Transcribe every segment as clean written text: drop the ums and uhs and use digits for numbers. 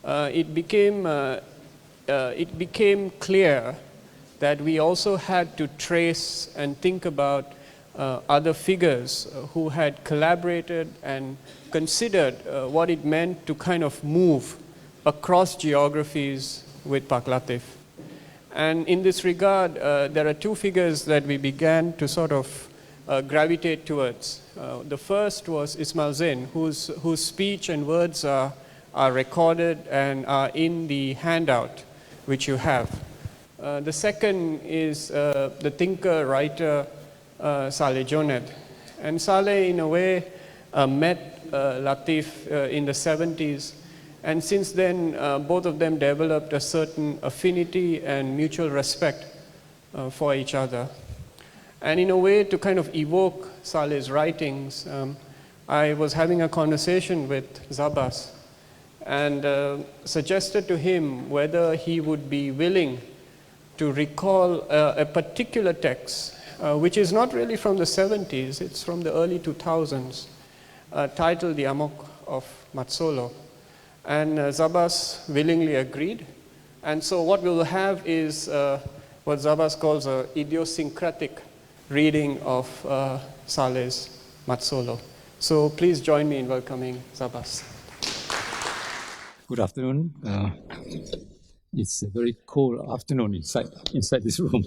it became clear that we also had to trace and think about other figures who had collaborated and considered what it meant to kind of move across geographies with Pak Latif. And in this regard, there are two figures that we began to sort of gravitate towards. The first was Ismail Zain, whose speech and words are recorded and are in the handout which you have. The second is the thinker, writer, Salleh Joned. And Salleh, in a way, met Latif in the 70s. And since then, both of them developed a certain affinity and mutual respect for each other. And in a way, to kind of evoke Salleh's writings, I was having a conversation with Zabas and suggested to him whether he would be willing to recall a particular text, which is not really from the 70s, it's from the early 2000s, titled The Amok of Matsolo. And Zabas willingly agreed. And so what we'll have is what Zabas calls an idiosyncratic reading of Salleh's Matsolo. So please join me in welcoming Zabas. Good afternoon. It's a very cold afternoon inside this room.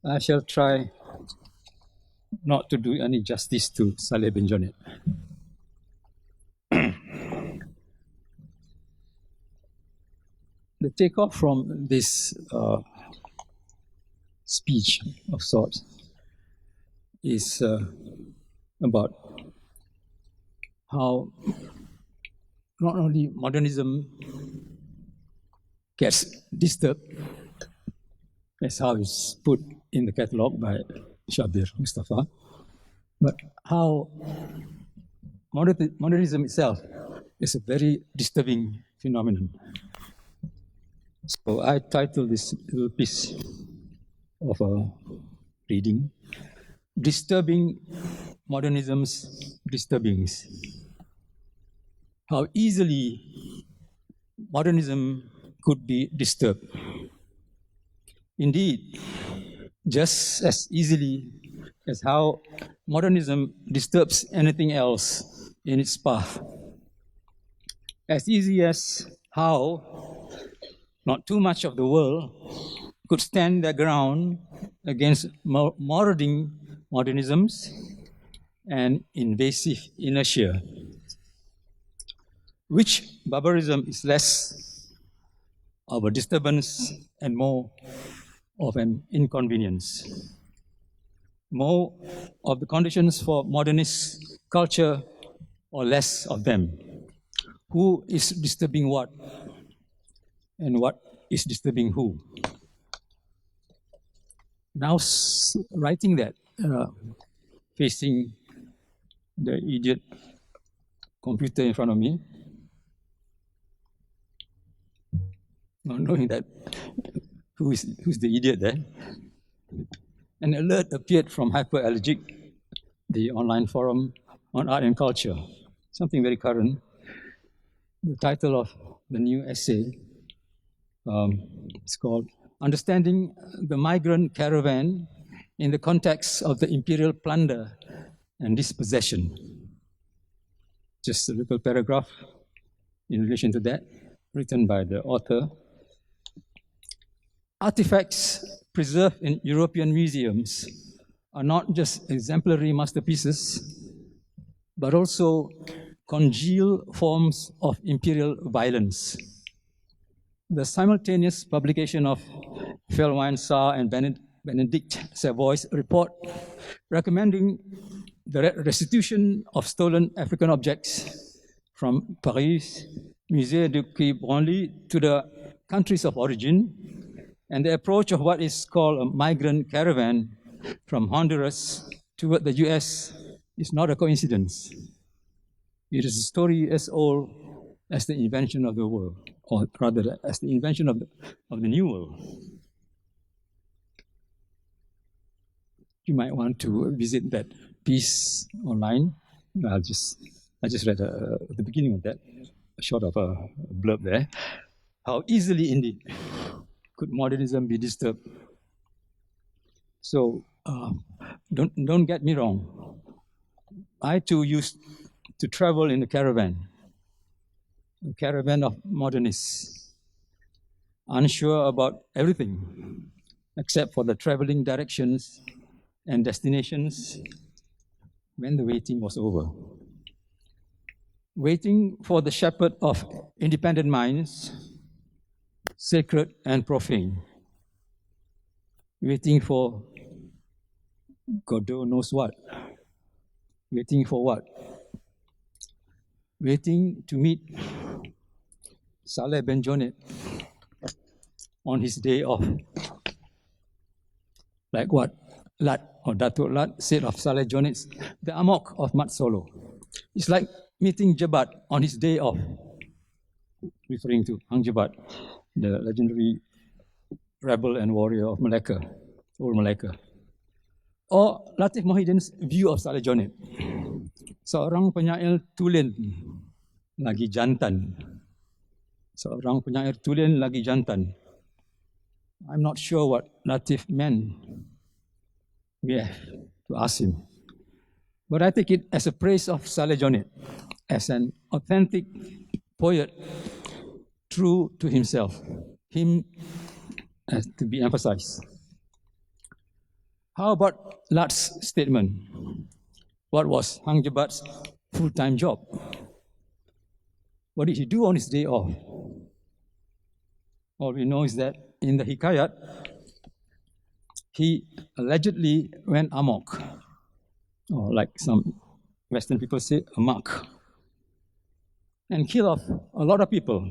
I shall try not to do any justice to Salleh bin Joned. The takeoff from this speech of sorts is about how not only modernism gets disturbed, as how it's put in the catalogue by SHABBIR MUSTAFA, but how modernism itself is a very disturbing phenomenon. So I titled this little piece of a reading, Disturbing Modernism's Disturbings. How easily modernism could be disturbed. Indeed, just as easily as how modernism disturbs anything else in its path. As easy as how not too much of the world could stand their ground against marauding modernisms and invasive inertia. Which barbarism is less of a disturbance and more of an inconvenience? More of the conditions for modernist culture or less of them? Who is disturbing what? And what is disturbing who? Now, writing that, facing the idiot computer in front of me, not knowing that who's the idiot there, an alert appeared from Hyperallergic, the online forum on art and culture, something very current. The title of the new essay is called Understanding the Migrant Caravan in the Context of the Imperial Plunder and Dispossession. Just a little paragraph in relation to that, written by the author. Artifacts preserved in European museums are not just exemplary masterpieces, but also congealed forms of imperial violence. The simultaneous publication of Felwine Sarr and Benedict Savoy's report recommending the restitution of stolen African objects from Paris, Musée du Quai Branly to the countries of origin, and the approach of what is called a migrant caravan from Honduras toward the US is not a coincidence. It is a story as old as the invention of the world, or rather as the invention of the new world. You might want to visit that piece online. I just read the beginning of that, a short of a blurb there. How easily indeed could modernism be disturbed? So don't get me wrong. I too used to travel in a caravan of modernists, unsure about everything except for the traveling directions and destinations when the waiting was over. Waiting for the shepherd of independent minds, sacred and profane. Waiting for God knows what. Waiting for what? Waiting to meet Salleh bin Joned on his day off. Like what Lat or Datuk Lat said of Salleh Joned, the Amok of Mat Solo. It's like meeting Jabat on his day off, referring to Hang Jabat, the legendary rebel and warrior of Malacca, old Malacca. Or Latif Mohidin's view of Salleh Joned. Seorang penyair tulen lagi jantan. Seorang penyair tulen lagi jantan. I'm not sure what Latif meant. We have to ask him. But I take it as a praise of Salleh Joned, as an authentic poet, true to himself. Him has to be emphasized. How about Lat's statement? What was Hang Jabat's full-time job? What did he do on his day off? All we know is that in the Hikayat, he allegedly went amok, or like some Western people say, amok, and killed off a lot of people.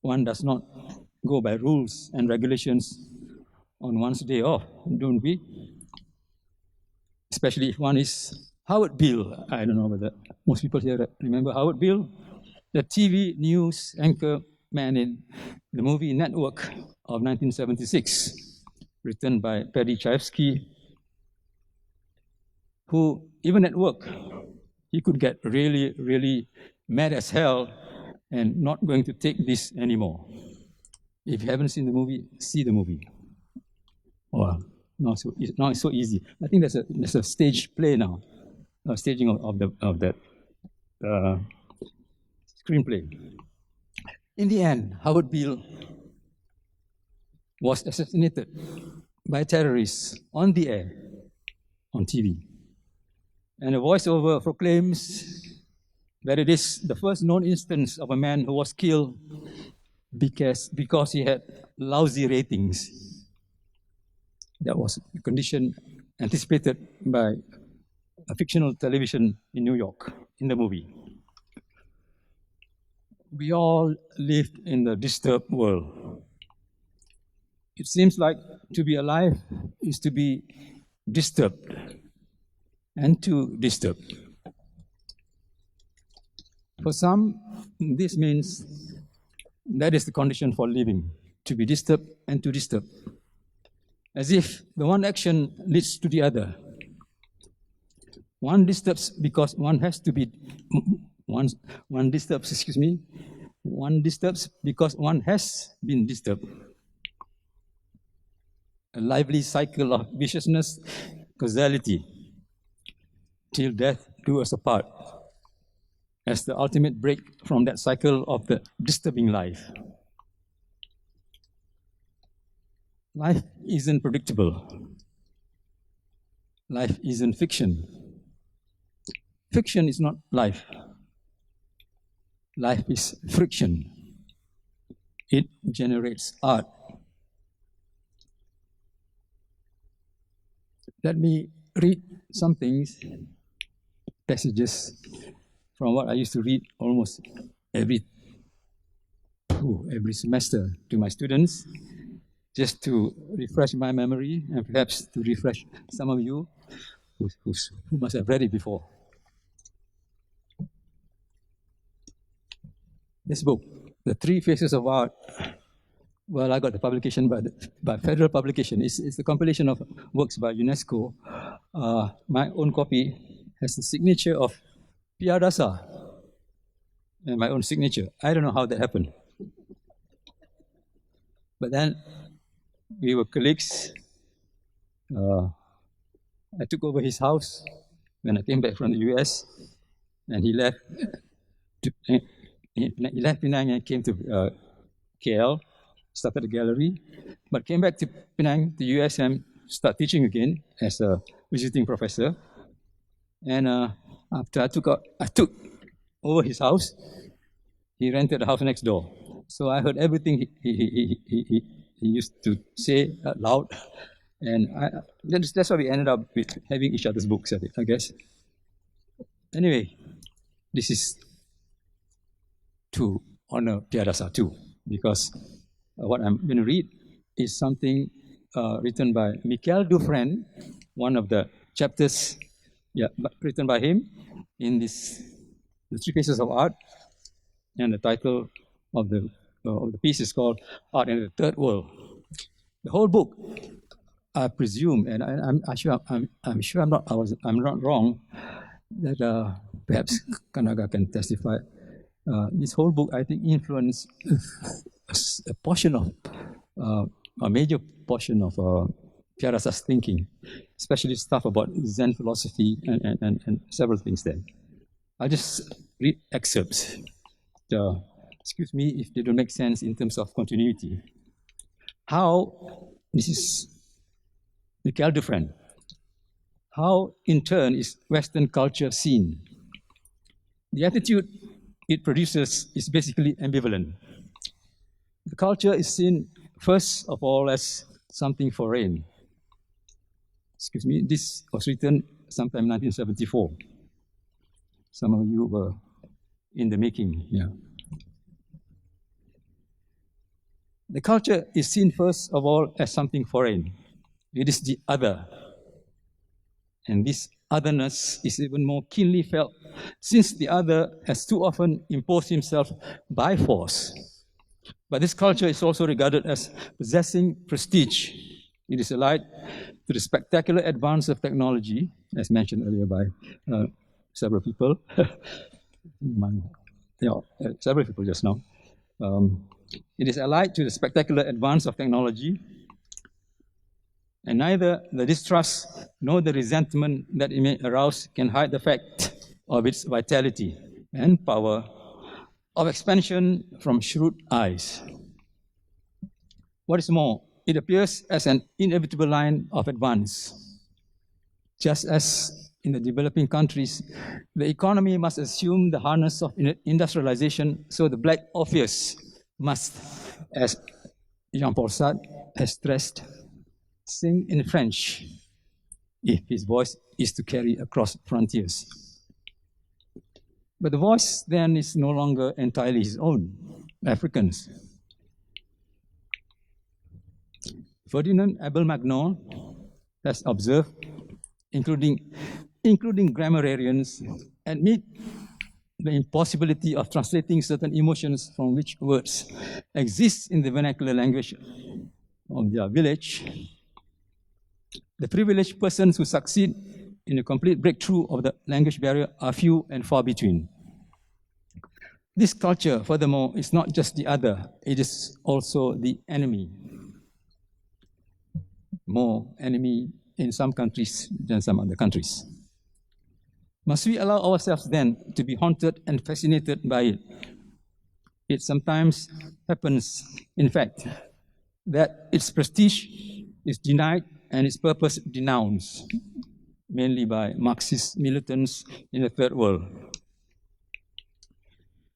One does not go by rules and regulations on one's day off, don't we? Especially if one is Howard Beale. I don't know whether most people here remember Howard Beale, the TV news anchor man in the movie Network of 1976, written by Paddy Chayefsky, who, even at work, he could get really, really mad as hell and not going to take this anymore. If you haven't seen the movie, see the movie. Wow, now it's so easy. I think there's a stage play now, staging of that screenplay. In the end, Howard Beale was assassinated by terrorists on the air, on TV. And a voiceover proclaims that it is the first known instance of a man who was killed because he had lousy ratings. That was a condition anticipated by a fictional television in New York in the movie. We all live in the disturbed world. It seems like to be alive is to be disturbed and to disturb. For some, this means that is the condition for living, to be disturbed and to disturb. As if the one action leads to the other. One disturbs because one has to be, one disturbs because one has been disturbed. A lively cycle of viciousness, causality, till death do us apart, as the ultimate break from that cycle of the disturbing life. Life isn't predictable. Life isn't fiction. Fiction is not life. Life is friction. It generates art. Let me read some things, passages from what I used to read almost every semester to my students, just to refresh my memory and perhaps to refresh some of you who must have read it before. This book, The Three Faces of Art, well, I got the publication by federal publication. It's a compilation of works by UNESCO my own copy has the signature of Piadasa and my own signature. I don't know how that happened. But then we were colleagues. I took over his house when I came back from the US, and he left. He left Penang and came to KL, started a gallery, but came back to Penang, the US, and started teaching again as a visiting professor. And after I took over his house, he rented a house next door. So I heard everything he used to say out loud. And that's why we ended up with having each other's books, I guess. Anyway, this is to honor Piadasa too, because what I'm going to read is something written by Michael Dufresne, one of the chapters written by him in the 3 pieces of art, and the title of the piece is called Art in the Third World. The whole book, I presume, and I'm sure I'm not wrong, that perhaps Kanaga can testify. This whole book, I think, influenced a portion of a major portion of Piadasa's thinking, especially stuff about Zen philosophy and several things there. I'll just read excerpts. Excuse me if they don't make sense in terms of continuity. This is Michael Dufresne. How, in turn, is Western culture seen? The attitude it produces is basically ambivalent. The culture is seen, first of all, as something foreign. Excuse me, this was written sometime in 1974. Some of you were in the making, yeah. The culture is seen, first of all, as something foreign. It is the other. And this otherness is even more keenly felt since the other has too often imposed himself by force. But this culture is also regarded as possessing prestige. It is allied to the spectacular advance of technology, as mentioned earlier by several people. Several people just now. It is allied to the spectacular advance of technology, and neither the distrust nor the resentment that it may arouse can hide the fact of its vitality and power of expansion from shrewd eyes. What is more, it appears as an inevitable line of advance. Just as in the developing countries, the economy must assume the harness of industrialization, so the black obvious must, as Jean-Paul Sartre has stressed, sing in French if his voice is to carry across frontiers. But the voice then is no longer entirely his own, Africans. Ferdinand Abel-Magnon has observed, including grammarians, admit the impossibility of translating certain emotions from which words exist in the vernacular language of their village. The privileged persons who succeed in a complete breakthrough of the language barrier are few and far between. This culture, furthermore, is not just the other, it is also the enemy. More enemy in some countries than some other countries. Must we allow ourselves then to be haunted and fascinated by it? It sometimes happens, in fact, that its prestige is denied and its purpose denounced, mainly by Marxist militants in the Third World.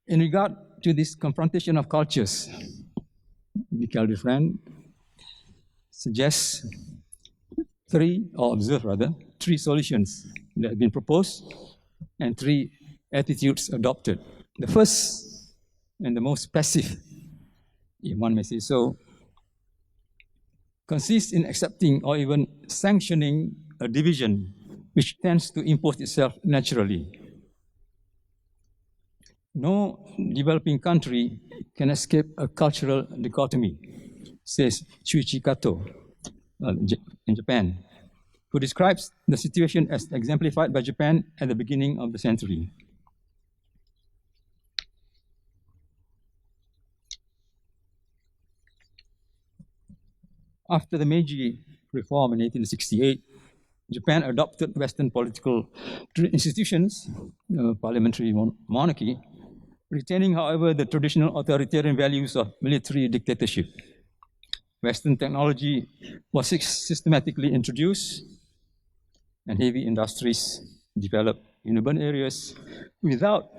In regard to this confrontation of cultures, Michael Dufresne suggests three solutions that have been proposed and 3 attitudes adopted. The first and the most passive, if one may say so, consists in accepting or even sanctioning a division which tends to impose itself naturally. No developing country can escape a cultural dichotomy, says Shuichi Kato in Japan. who describes the situation as exemplified by Japan at the beginning of the century. After the Meiji Reform in 1868, Japan adopted Western political institutions, parliamentary monarchy, retaining, however, the traditional authoritarian values of military dictatorship. Western technology was systematically introduced, and heavy industries developed in urban areas without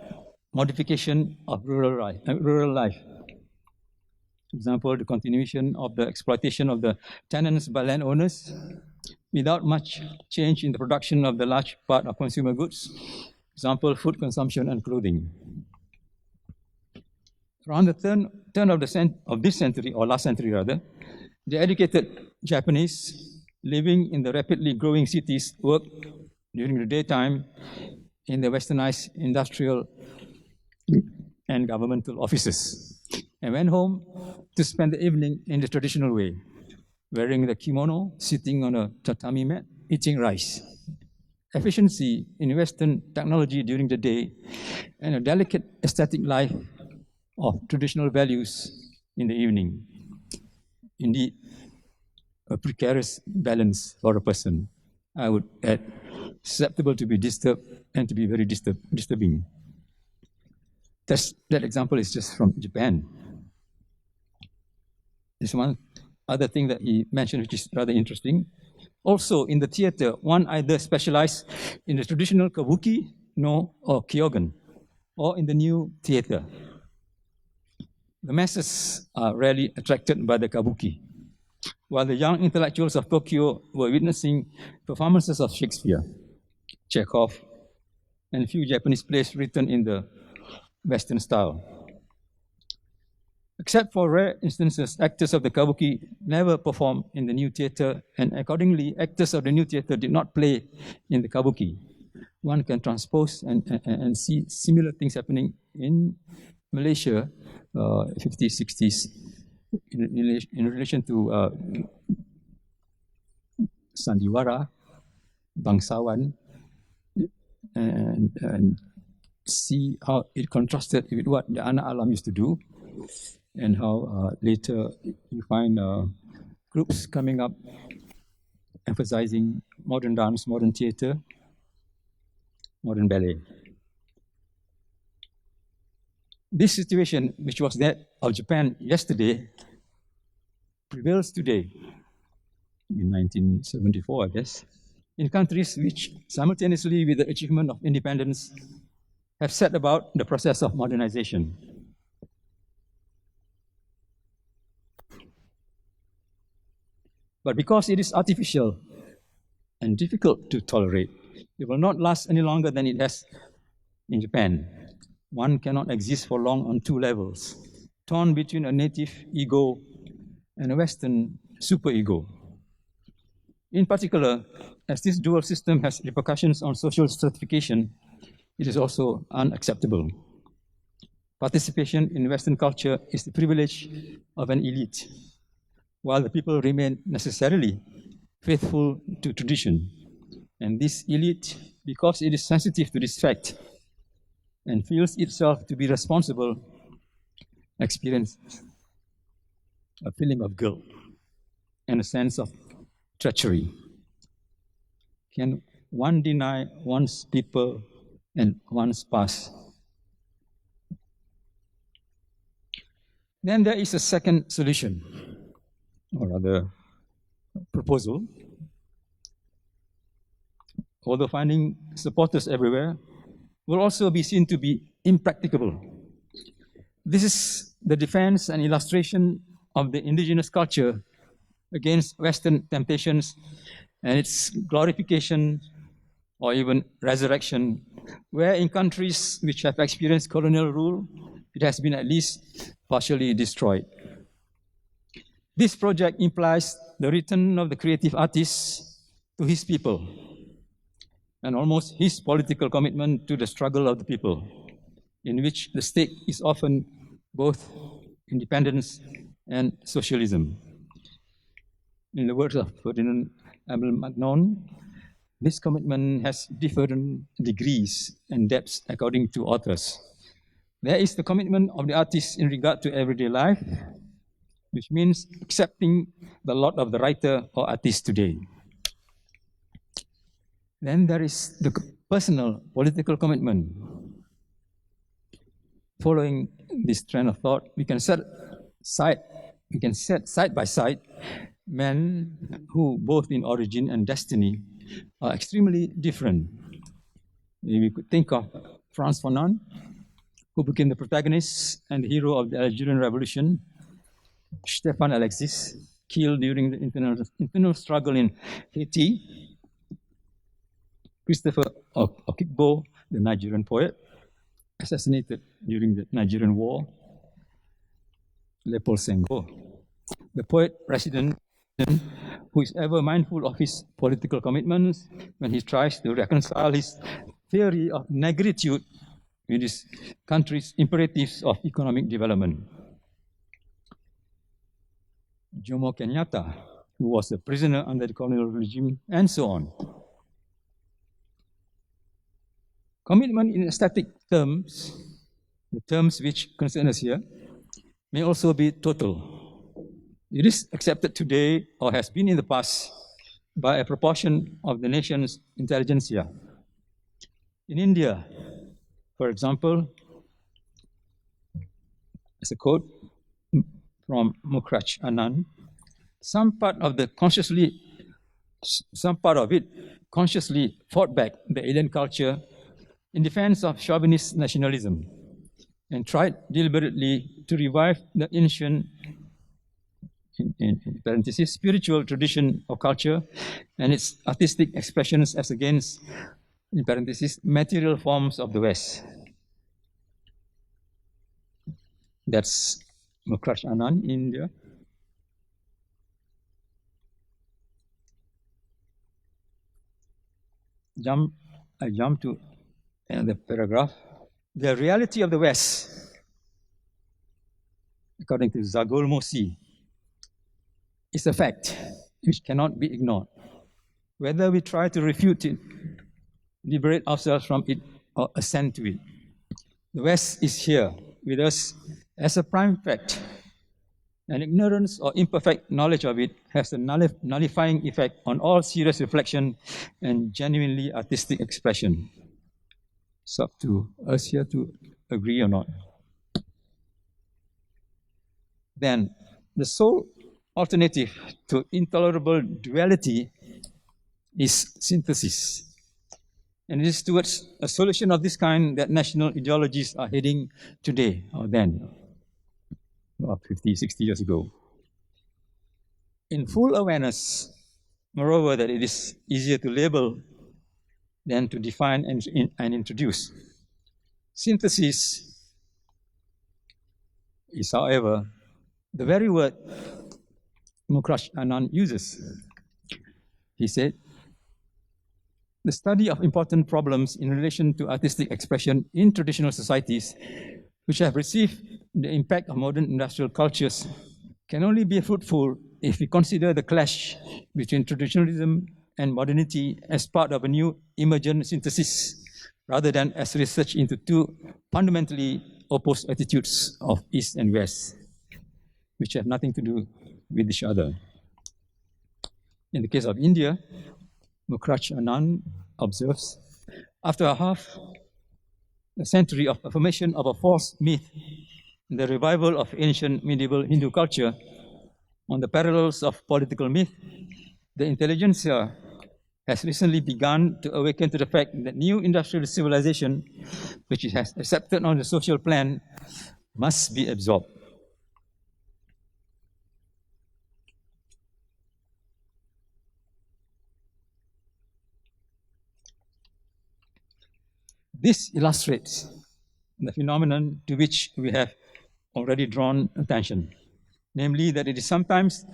modification of rural life. For example, the continuation of the exploitation of the tenants by landowners without much change in the production of the large part of consumer goods, for example, food consumption and clothing. Around the turn of this century, or last century rather, the educated Japanese living in the rapidly growing cities worked during the daytime in the westernized industrial and governmental offices, and went home to spend the evening in the traditional way, wearing the kimono, sitting on a tatami mat, eating rice. Efficiency in Western technology during the day, and a delicate aesthetic life of traditional values in the evening. Indeed, a precarious balance for a person, I would add, susceptible to be disturbed and to be very disturbing. That example is just from Japan. There's one other thing that he mentioned, which is rather interesting. Also, in the theater, one either specialized in the traditional kabuki, or kyogen, or in the new theater. The masses are rarely attracted by the kabuki, while the young intellectuals of Tokyo were witnessing performances of Shakespeare, Chekhov, and a few Japanese plays written in the Western style. Except for rare instances, actors of the kabuki never performed in the new theater, and accordingly, actors of the new theater did not play in the kabuki. One can transpose and see similar things happening in Malaysia, 50s, 60s, in relation to Sandiwara, Bangsawan, and see how it contrasted with what the Anak Alam used to do, and how later you find groups coming up emphasizing modern dance, modern theater, modern ballet. This situation, which was that of Japan yesterday, prevails today, in 1974, I guess, in countries which, simultaneously with the achievement of independence, have set about the process of modernization. But because it is artificial and difficult to tolerate, it will not last any longer than it has in Japan. One cannot exist for long on two levels, torn between a native ego and a Western superego. In particular, as this dual system has repercussions on social stratification, it is also unacceptable. Participation in Western culture is the privilege of an elite, while the people remain necessarily faithful to tradition. And this elite, because it is sensitive to this fact and feels itself to be responsible, experiences a feeling of guilt and a sense of treachery. Can one deny one's people and one's past? Then there is a second solution, or rather proposal. Although finding supporters everywhere, will also be seen to be impracticable. This is the defense and illustration of the indigenous culture against Western temptations and its glorification or even resurrection, where in countries which have experienced colonial rule, it has been at least partially destroyed. This project implies the return of the creative artist to his people, and almost his political commitment to the struggle of the people, in which the stake is often both independence and socialism. In the words of Ferdinand Abel Magnon, This commitment has different degrees and depths according to authors. There is the commitment of the artist in regard to everyday life, which means accepting the lot of the writer or artist today. Then there is the personal political commitment. Following this trend of thought, we can set side by side men who, both in origin and destiny, are extremely different. We could think of Frantz Fanon, who became the protagonist and the hero of the Algerian Revolution, Stefan Alexis, killed during the internal struggle in Haiti, Christopher Okigbo, the Nigerian poet, assassinated during the Nigerian War, Leopold Senghor, the poet resident who is ever mindful of his political commitments when he tries to reconcile his theory of negritude with his country's imperatives of economic development. Jomo Kenyatta, who was a prisoner under the colonial regime, and so on. Commitment in aesthetic terms, the terms which concern us here, may also be total. It is accepted today, or has been in the past, by a proportion of the nation's intelligentsia. In India, for example, as a quote from Mukhraj Anand, some part of it consciously fought back the alien culture in defense of chauvinist nationalism and tried deliberately to revive the ancient, in parentheses, spiritual tradition of culture and its artistic expressions as against, in parentheses, material forms of the West. That's Mukhraj Anand in India. I jump to the paragraph. The reality of the West, according to Zagul Mosi, is a fact which cannot be ignored. Whether we try to refute it, liberate ourselves from it, or assent to it, the West is here with us as a prime fact, and ignorance or imperfect knowledge of it has a nullifying effect on all serious reflection and genuinely artistic expression. It's up to us here to agree or not. Then, the sole alternative to intolerable duality is synthesis. And it is towards a solution of this kind that national ideologies are heading today, or then, about 50, 60 years ago. In full awareness, moreover, that it is easier to label than to define and introduce. Synthesis is, however, the very word Mukhraj Anand uses. He said, the study of important problems in relation to artistic expression in traditional societies which have received the impact of modern industrial cultures can only be fruitful if we consider the clash between traditionalism and modernity as part of a new emergent synthesis, rather than as research into two fundamentally opposed attitudes of East and West, which have nothing to do with each other. In the case of India, Mukhraj Anand observes, after a century of affirmation of a false myth, the revival of ancient medieval Hindu culture on the parallels of political myth, the intelligentsia has recently begun to awaken to the fact that new industrial civilization, which it has accepted on the social plan, must be absorbed. This illustrates the phenomenon to which we have already drawn attention, namely that it is sometimes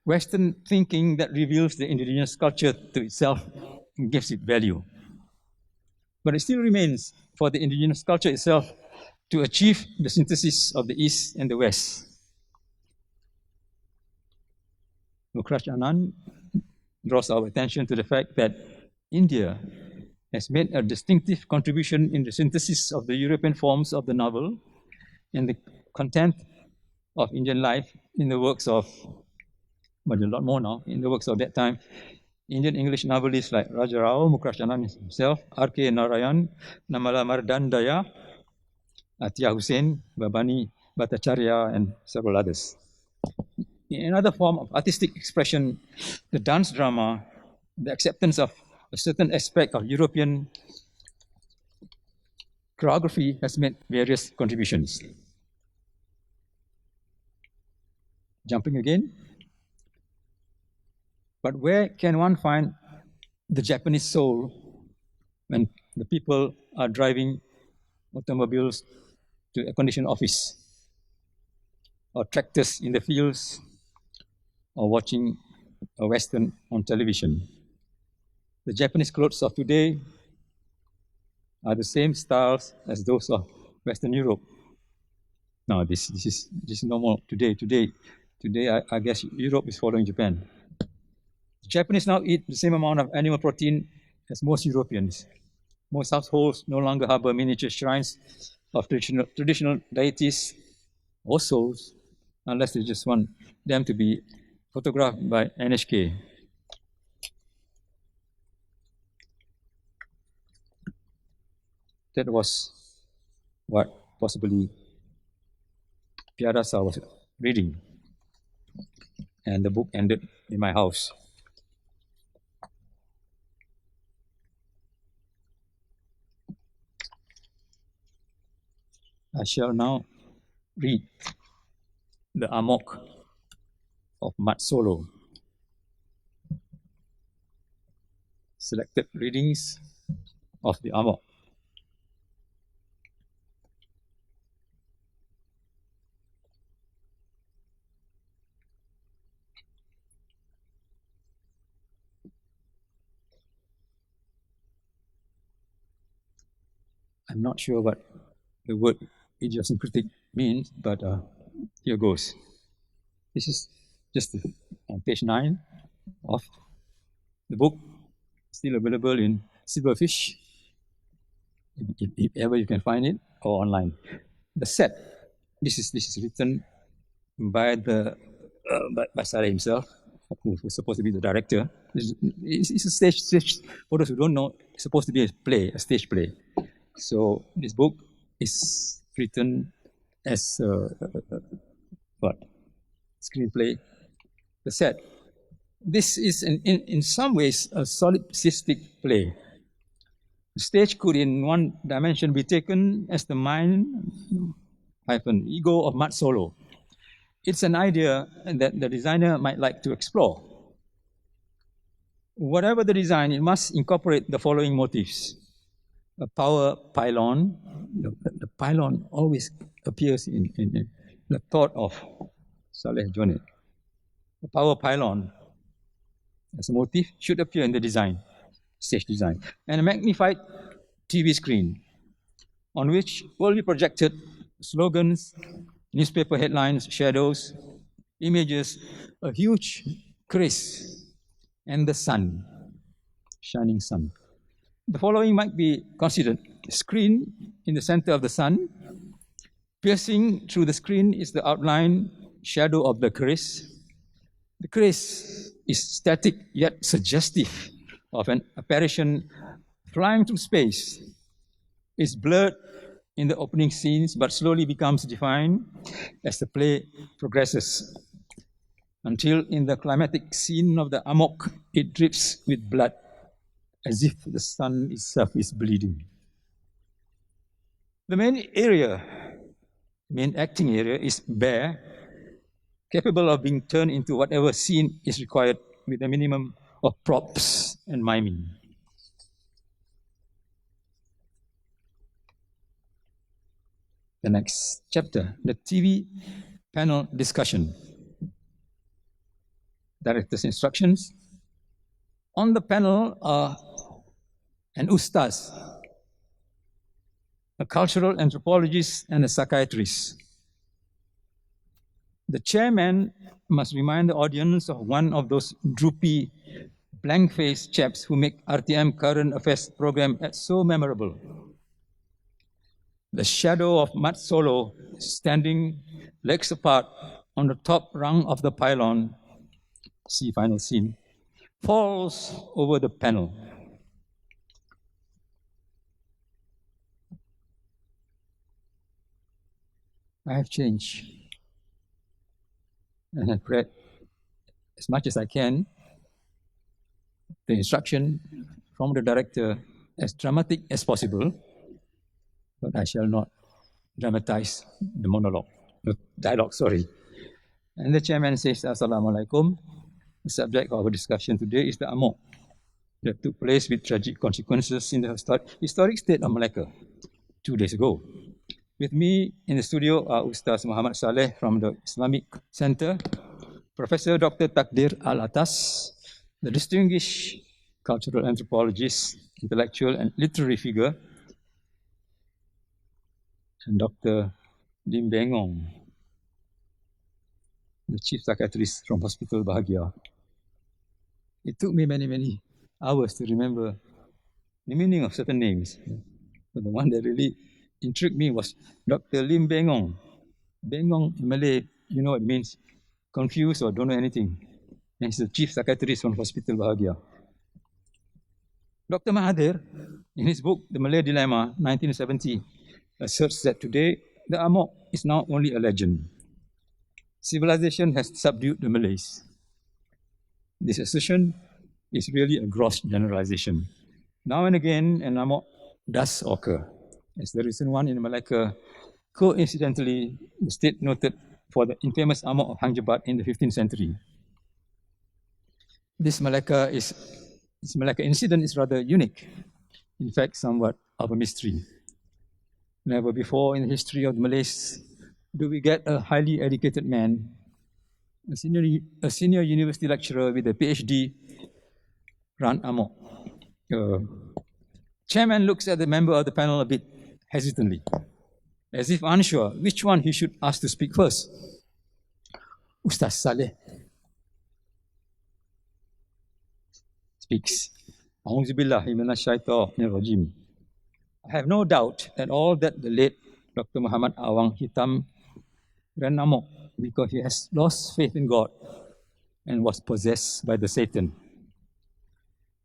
Western thinking that reveals the indigenous culture to itself and gives it value. But it still remains for the indigenous culture itself to achieve the synthesis of the East and the West. Mukhraj Anand draws our attention to the fact that India has made a distinctive contribution in the synthesis of the European forms of the novel and the content of Indian life in the works of, but a lot more now, in the works of that time, Indian English novelists like Raja Rao, Mukrashanan himself, R.K. Narayan, Namala Mardandaya, Atiyah Hussain, Babani Bhattacharya, and several others. In another form of artistic expression, the dance drama, the acceptance of a certain aspect of European choreography has made various contributions. Jumping again. But where can one find the Japanese soul when the people are driving automobiles to a conditioned office, or tractors in the fields, or watching a Western on television? The Japanese clothes of today are the same styles as those of Western Europe. No, this is normal today. Today, I guess Europe is following Japan. The Japanese now eat the same amount of animal protein as most Europeans. Most households no longer harbor miniature shrines of traditional deities or souls, unless they just want them to be photographed by NHK. That was what possibly Piarasa was reading, and the book ended in my house. I shall now read the Amok of Mat Solo. Selected readings of the Amok. I'm not sure what the word idiosyncratic means, but here goes. This is just on page 9 of the book, still available in Silverfish, if ever you can find it, or online. The set. This is written by by Salleh himself, who was supposed to be the director. It's a stage. For those who don't know, it's supposed to be a stage play. So this book is written as what? Screenplay. The set. This is in some ways a solipsistic play. The stage could in one dimension be taken as the mind-ego of Mat Solo. It's an idea that the designer might like to explore. Whatever the design, it must incorporate the following motifs. A power pylon. The pylon always appears in the thought of Salleh Joned. A power pylon as a motif should appear in the design, stage design. And a magnified TV screen on which will be projected slogans, newspaper headlines, shadows, images, a huge Chris, and the sun, shining sun. The following might be considered. The screen in the center of the sun. Piercing through the screen is the outline shadow of the Chris. The Chris is static yet suggestive of an apparition flying through space. It's blurred in the opening scenes, but slowly becomes defined as the play progresses, until in the climatic scene of the Amok, it drips with blood, as if the sun itself is bleeding. The main acting area is bare, capable of being turned into whatever scene is required with a minimum of props and miming. The next chapter, the TV panel discussion. Director's instructions. On the panel are an ustaz, a cultural anthropologist, and a psychiatrist. The chairman must remind the audience of one of those droopy blank-faced chaps who make RTM current affairs program so memorable. The shadow of Mat Solo standing legs apart on the top rung of the pylon, see final scene, falls over the panel. I have changed and have read as much as I can the instruction from the director as dramatic as possible, but I shall not dramatize the monologue, the dialogue, sorry. And the chairman says, Assalamualaikum. The subject of our discussion today is the Amok that took place with tragic consequences in the historic state of Malacca 2 days ago. With me in the studio are Ustaz Muhammad Salleh from the Islamic Center, Professor Dr. Takdir Al-Atas, the distinguished cultural anthropologist, intellectual and literary figure, and Dr. Lim Bengong, the chief psychiatrist from Hospital Bahagia. It took me many hours to remember the meaning of certain names, but the one that really intrigued me was Dr. Lim Bengong. Bengong in Malay, you know, it means confused or don't know anything. And he's the chief psychiatrist from Hospital Bahagia. Dr. Mahathir, in his book, The Malay Dilemma, 1970, asserts that today the Amok is now only a legend. Civilization has subdued the Malays. This assertion is really a gross generalization. Now and again, an Amok does occur. As the recent one in Malacca, coincidentally, the state noted for the infamous Amok of Hang Jebat in the 15th century. This Malacca incident is rather unique, in fact, somewhat of a mystery. Never before in the history of the Malays do we get a highly educated man, a senior university lecturer with a PhD, run Amok. Chairman looks at the member of the panel a bit hesitantly, as if unsure which one he should ask to speak first. Ustaz Salleh speaks. A'udzubillahi minasyaitonir rajim. I have no doubt at all that the late Dr. Muhammad Awang Hitam ran Amok because he has lost faith in God and was possessed by the Satan.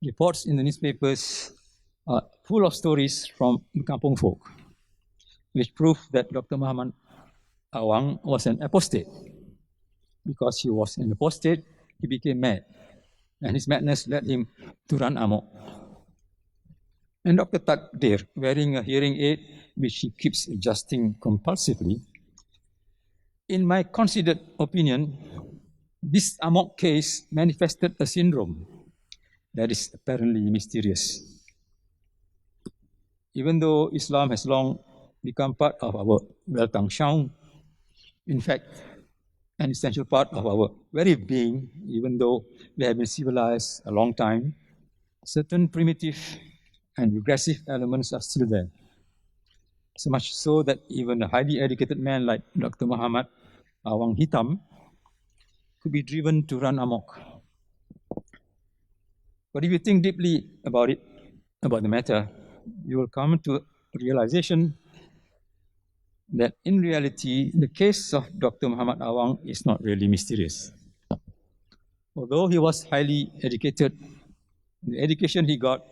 Reports in the newspapers are full of stories from the kampung folk, which prove that Dr. Muhammad Awang was an apostate. Because he was an apostate, he became mad, and his madness led him to run Amok. And Dr. Takdir, wearing a hearing aid, which he keeps adjusting compulsively, in my considered opinion, this Amok case manifested a syndrome that is apparently mysterious. Even though Islam has long become part of our Weltanschauung, in fact, an essential part of our very being, even though we have been civilized a long time, certain primitive and regressive elements are still there. So much so that even a highly educated man like Dr. Muhammad Awang Hitam could be driven to run Amok. But if you think deeply about it, about the matter, you will come to a realization that in reality, the case of Dr. Muhammad Awang is not really mysterious. Although he was highly educated, the education he got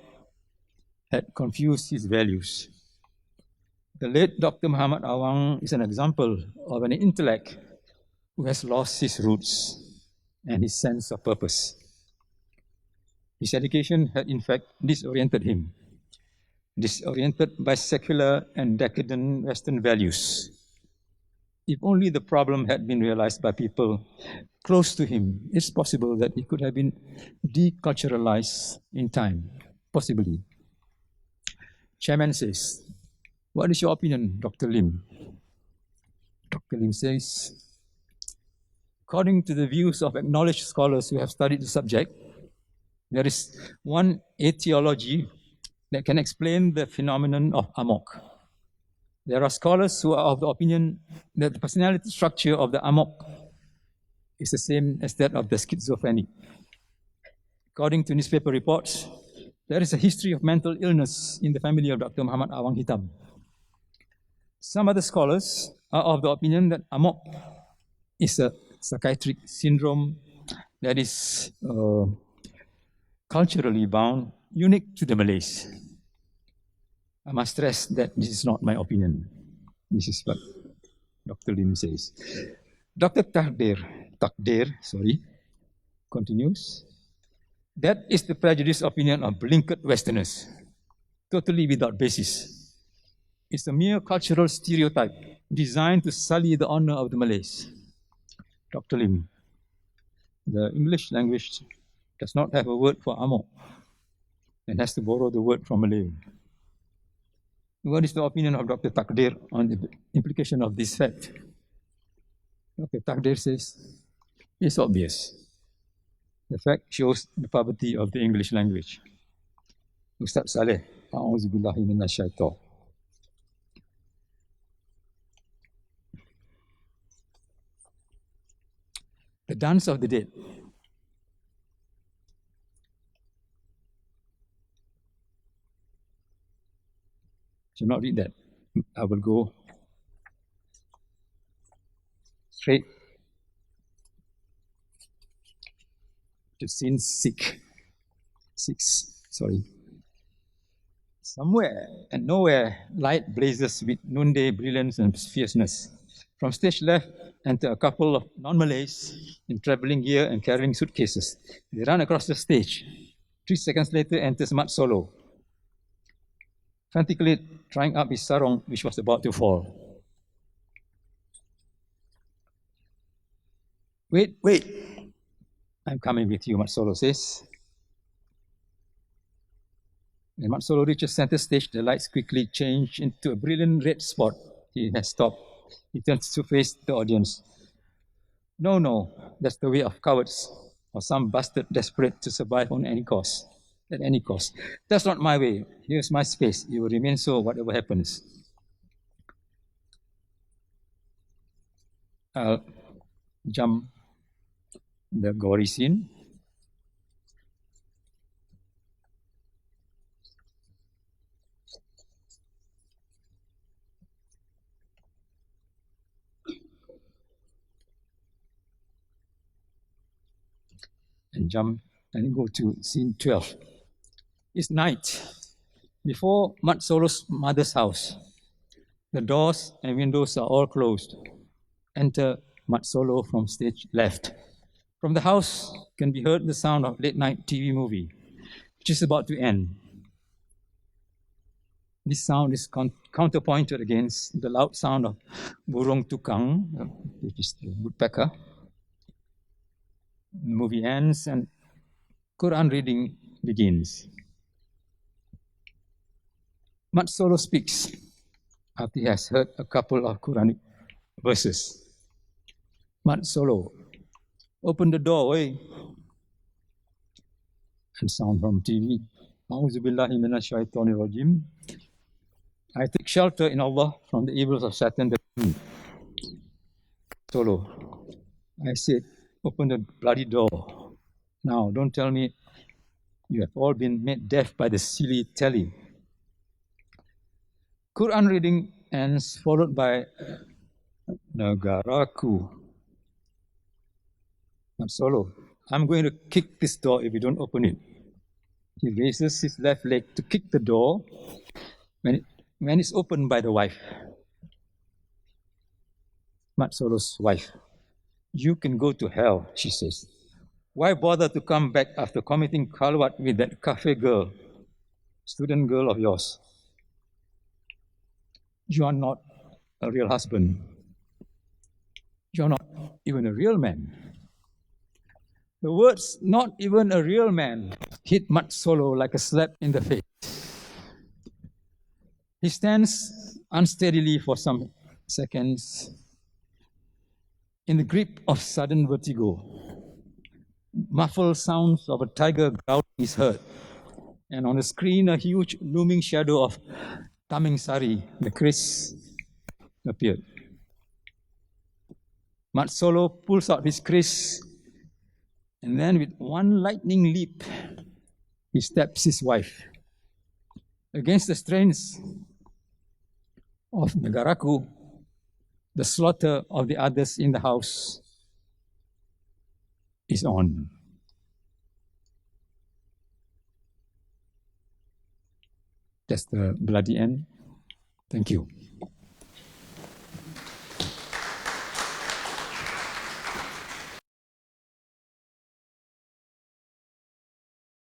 had confused his values. The late Dr. Muhammad Awang is an example of an intellect who has lost his roots and his sense of purpose. His education had in fact disoriented him, disoriented by secular and decadent Western values. If only the problem had been realized by people close to him, it's possible that he could have been deculturalized in time, possibly. Chairman says, "What is your opinion, Dr. Lim?" Dr. Lim says, "According to the views of acknowledged scholars who have studied the subject, there is one etiology that can explain the phenomenon of Amok. There are scholars who are of the opinion that the personality structure of the Amok is the same as that of the schizophrenic. According to newspaper reports, there is a history of mental illness in the family of Dr. Muhammad Awang Hitam. Some other scholars are of the opinion that Amok is a psychiatric syndrome that is culturally bound, unique to the Malays. I must stress that this is not my opinion. This is what Dr. Lim says. Dr. Takdir continues. That is the prejudiced opinion of blinkered Westerners, totally without basis. It's a mere cultural stereotype designed to sully the honor of the Malays. Dr. Lim, the English language does not have a word for Amok and has to borrow the word from Malay. What is the opinion of Dr. Takdir on the implication of this fact? Dr. Takdir says, it's obvious. The fact shows the poverty of the English language. Ustaz Salleh, a'udzubillahi minasyaitan. The Dance of the Dead. Should not read that. I will go straight to scene 6. Somewhere and nowhere, light blazes with noonday brilliance and fierceness. From stage left enter a couple of non-Malays in traveling gear and carrying suitcases. They run across the stage. 3 seconds later enters Mat Solo, frantically trying up his sarong, which was about to fall. Wait, I'm coming with you, Mat Solo says. When Mat Solo reaches center stage, the lights quickly change into a brilliant red spot. He has stopped. He turns to face the audience. No, that's the way of cowards, or some bastard desperate to survive on any cost. At any cost. That's not my way. Here's my space. You will remain so whatever happens. I'll jump the gory scene. And jump and go to scene 12. It's night. Before Mat Solo's mother's house, the doors and windows are all closed. Enter Mat Solo from stage left. From the house can be heard the sound of late night TV movie, which is about to end. This sound is counterpointed against the loud sound of burung tukang, which is the woodpecker. The movie ends and Quran reading begins. Mat Solo speaks after he has heard a couple of Quranic verses. Mat Solo, open the door, oi. And sound from TV. A'udzubillahi minasyaitonirrajim. I take shelter in Allah from the evils of Satan. Solo, I said, open the bloody door. Now, don't tell me you have all been made deaf by the silly telly. Quran reading ends, followed by Negara. Mat Solo, I'm going to kick this door if you don't open it. He raises his left leg to kick the door when it's opened by the wife. Mat Solo's wife. You can go to hell, she says. Why bother to come back after committing khalwat with that cafe girl, student girl of yours? You are not a real husband. You are not even a real man. The words, not even a real man, hit Mat Solo like a slap in the face. He stands unsteadily for some seconds in the grip of sudden vertigo. Muffled sounds of a tiger growling is heard, and on the screen a huge looming shadow of Taming Sari, the Chris, appeared. Mat Solo pulls out his Chris, and then with one lightning leap, he stabs his wife. Against the strengths of Negaraku, the slaughter of the others in the house is on. That's the bloody end. Thank you.